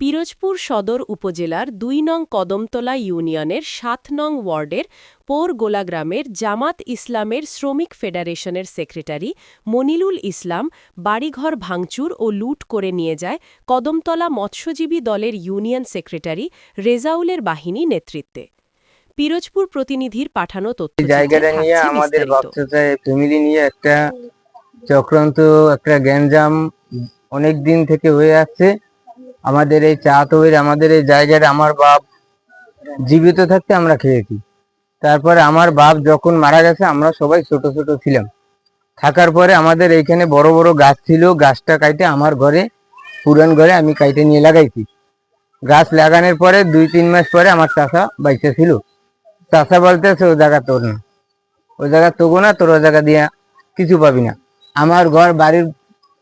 পিরোজপুর সদর উপজেলার ২ নং কদমতলা ইউনিয়নের ৭ নং ওয়ার্ডের পোরগোলা গ্রামের জামাত ইসলামের শ্রমিক ফেডারেশনের সেক্রেটারি মনিরুল ইসলাম বাড়িঘর ভাঙচুর ও লুট করে নিয়ে যায় কদমতলা মৎস্যজীবী দলের ইউনিয়ন সেক্রেটারি রেজাউলের বাহিনী নেতৃত্বে। পিরোজপুর প্রতিনিধির পাঠানো জায়গাটা নিয়ে আমাদের ভক্তদের ফ্যামিলি নিয়ে একটা চক্রান্ত, একটা গ্যাঞ্জাম অনেক দিন থেকে হয়ে আসছে। আমাদের এই চা তৈরি, আমাদের এই জায়গাটা আমার বাপ জীবিত থাকতে আমরা খেয়েছি। তারপরে আমার বাপ যখন মারা গেছে আমরা সবাই ছোট ছোট ছিলাম। থাকার পরে আমাদের এইখানে বড় বড় গাছ ছিল, গাছটা কাইটে আমার ঘরে, পুরান ঘরে আমি কাইটে নিয়ে লাগাইছি। গাছ লাগানোর পরে ২-৩ মাস পরে আমার চাষা বাইচে ছিল। চাষা বলতেছে ও জায়গা তোর না, ওই জায়গা তোগো না, তোর ওই জায়গা দিয়া কিছু পাবি না। আমার ঘর বাড়ির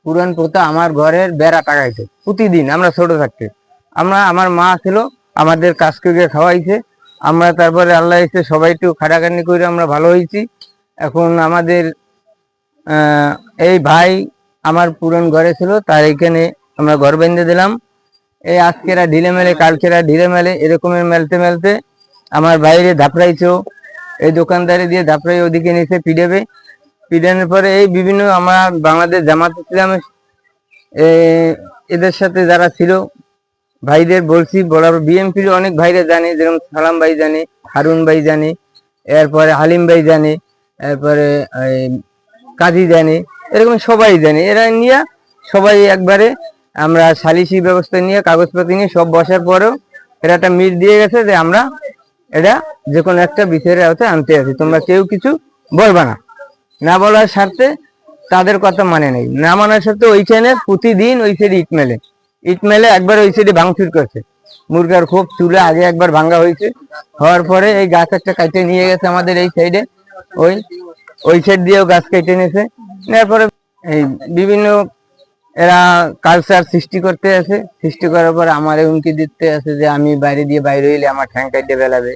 পুরান পোতা আমার ঘরের বেড়া টাকাইছে প্রতিদিন। আমরা ছোট থাকতে আমার মা ছিল, আমাদের কাজ করে খাওয়াইছে। আমরা তারপরে আল্লাহ এসে সবাই একটু খাটাখাটনি করে আমরা ভালো হয়েছি। এখন আমাদের এই ভাই আমার পুরান ঘরে ছিল, তার এখানে আমরা ঘর বেঁধে দিলাম। এই আজকেরা ঢিলে মেলে, কালকেরা ঢিলে মেলে, এরকমের মেলতে মেলতে আমার বাইরে ধাপড়াইছো, এই দোকানদারি দিয়ে ধাপড়াই ওদিকে নিচে পিডেবে। পিডানোর পরে এই বিভিন্ন আমরা বাংলাদেশ জামাত ইসলামের এদের সাথে যারা ছিল ভাইদের বলছি, বলার বিএমপির অনেক ভাইরা জানে, যেরকম সালাম ভাই জানে, হারুন ভাই জানে, এরপরে হালিম ভাই জানে, এরপরে কাজী জানে, এরকম সবাই জানে। এরা নিয়ে সবাই একবারে আমরা সালিসি ব্যবস্থা নিয়ে কাগজপত্র নিয়ে সব বসার পরেও এরা একটা মিট দিয়ে গেছে যে আমরা এটা যে কোনো একটা বিচারের আওতায় আনতে আছি, তোমরা কেউ কিছু বলবা না। না বলার স্বার্থে তাদের কথা মানে নেই, না মানার সাথে ওইখানে প্রতিদিন ওই সাইডে ইট মেলে একবার ওই সাইডে ভাঙচুর করছে। মুরগার খুব চুলে আগে একবার ভাঙ্গা হয়েছে, হওয়ার পরে এই গাছ একটা কাটে নিয়ে গেছে আমাদের এই সাইডে, ওই সাইড দিয়েও গাছ কেটে নিয়েছে। এরপরে এই বিভিন্ন এরা কালচার সৃষ্টি করতে আছে, সৃষ্টি করার পরে আমার হুমকি দিতে আছে যে আমি বাইরে দিয়ে বাইরে হইলে আমার ঠ্যাং কাটতে বেলাবে,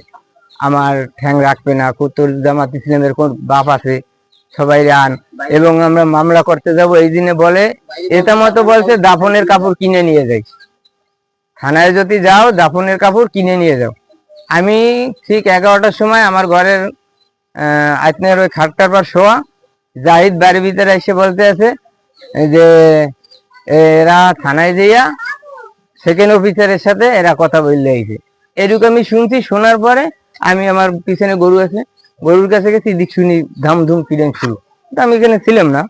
আমার ঠ্যাং রাখবে না, তোর জামাত ইসলামের কোন বাপ আছে সবাই আন, এবং আমরা মামলা করতে যাব এই দিনে বলে। এটা মতো বলছে দাফনের কাপড় কিনে নিয়ে যাই, থানায় যদি যাও দাফনের কাপড় কিনে নিয়ে যাও। আমি ঠিক 11টার সময় আমার ঘরের আপনার ওই খাটটার পর শোয়া, জাহিদ বাড়ির ভিতরে এসে বলতে আছে যে এরা থানায় যাইয়া সেকেন্ড অফিসারের সাথে এরা কথা বললে আইছে। এরকম আমি শুনছি। শোনার পরে আমি আমার পিছনে গরু আছে, গরুর কাছে গেছি, দিক শুনি ধামধুম পিড়ান শুরু। আমি এখানে ছিলাম না,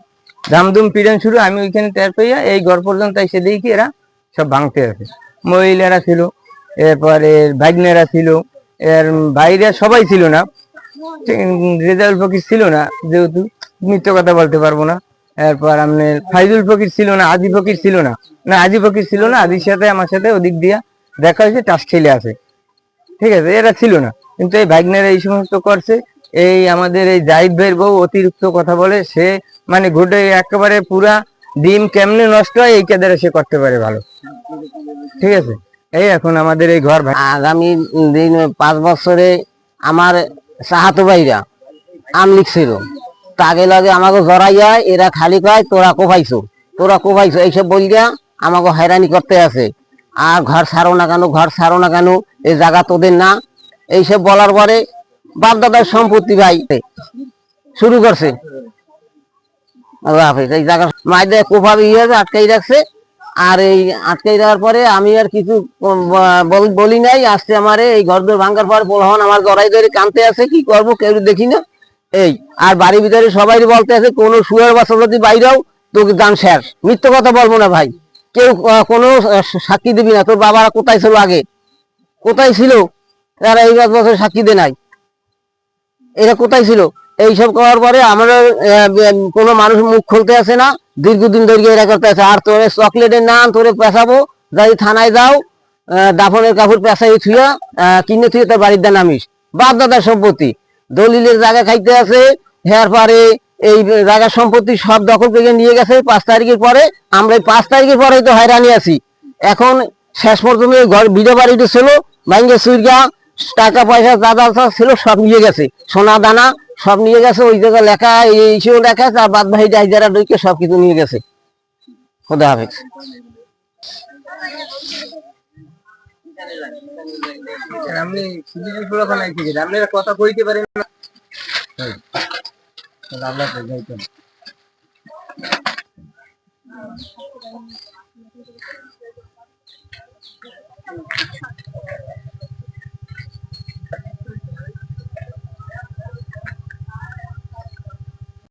ধামধুম পিড়ান শুরু। আমি ওইখানে টের পাইয়া এই ঘর পর্যন্ত এসে দেখি এরা সব ভাঙতে আছে। মহিলারা ছিল, এরপরে ভাগ্নেরা ছিল, এর ভাইরা সবাই ছিল না, রেজাউল ফকির ছিল না, যেহেতু মিথ্যে কথা বলতে পারবো না। এরপর আপনার ফাইজুল ফকির ছিল না, আজি ফকির ছিল না, আজি ফকির ছিল না, আজির সাথে আমার সাথে ওদিক দিয়া দেখা হয়েছে, টাস খেলে আছে, ঠিক আছে, এরা ছিল না। কিন্তু এই ভাগ্নেরা এই সমস্ত করছে। এই আমাদের এই জাহিদ ভাইয়ের বউ অতিরিক্ত কথা বলে, সে মানে ঘুটে একেবারে পুরা ডিম কেমনে নষ্ট হয় এই কাদের সে করতে পারে ভালো, ঠিক আছে। এই এখন আমাদের এই ঘর আগামী দিন 5 বছরে আমার সাহাতো ভাইরা আম লিখছিল, তাকে লাগে আমাকে জড়াইয়া এরা খালি কয় তোরা কোপাইছো, তোরা কোপাইছো, এইসব বলিয়া আমাকে হয়রানি করতে আছে। আর ঘর ছাড়ো না কেন, ঘর ছাড়ো না কেন, এই জায়গা তোদের না, এইসব বলার পরে বাপ দাদার সম্পত্তি ভাই শুরু করছে। আল্লাহ হাফেজ। এই জায়গা মাইদের কোপাবে আটকাই রাখছে। আর এই আটকাই দেওয়ার পরে আমি আর কিছু বলি নাই। আসছে আমার এই ঘর দর ভাঙ্গার পর বলহন আমার জড়াই ধরে কানতে আছে, কি করবো কেউ দেখি না। এই আর বাড়ির ভিতরে সবাই বলতে আছে কোন শুয়ার বাচ্চা যদি বাইরেও তোকে দান শেষ। মিথ্যে কথা বলবো না ভাই, কেউ কোনো সাক্ষী দিবি না। তোর বাবারা কোথায় ছিল আগে, কোথায় ছিল, এরা এই 5 বছর সাক্ষী দে নাই, এরা কোথায় ছিল। এইসব করার পরে আমরা কোনো মানুষ মুখ খুলতে আসে না, দীর্ঘদিন ধরে এরা করতে আছে। আর তোর চকলেটের নাম তোরে পেঁচাবো, যাই থানায় যাও, দাফনের কাপড় পেঁচাই থুয়া কিনে থুয়ে তোর বাড়ির দা নামিস। বাপ দাদার সম্পত্তি দলিলের জায়গা খাইতে আছে। হেয়ার পরে এই জায়গা সম্পত্তি সব দখল করে নিয়ে গেছে 5 তারিখের পরে। আমরা 5 তারিখের পরে তো হয়রানি আছি। এখন শেষ পর্যন্ত ঘর ভিডিও বাড়িটা ছিল ভাঙ্গে সুইগা, টাকা পয়সা দাদা ছিল সব নিয়ে গেছে, সোনা দানা সব নিয়ে গেছে। ওই জায়গায় লেখা এইসব লেখা আছে, আর বাদ ভাই যারা ঢুকে সবকিছু নিয়ে গেছে। খোদা হাফেজ। আপনি সিলেটের পোলাপান আইছি যে আপনারা কথা কইতে পারেন না। তাহলে আমরা তো যাইতাম।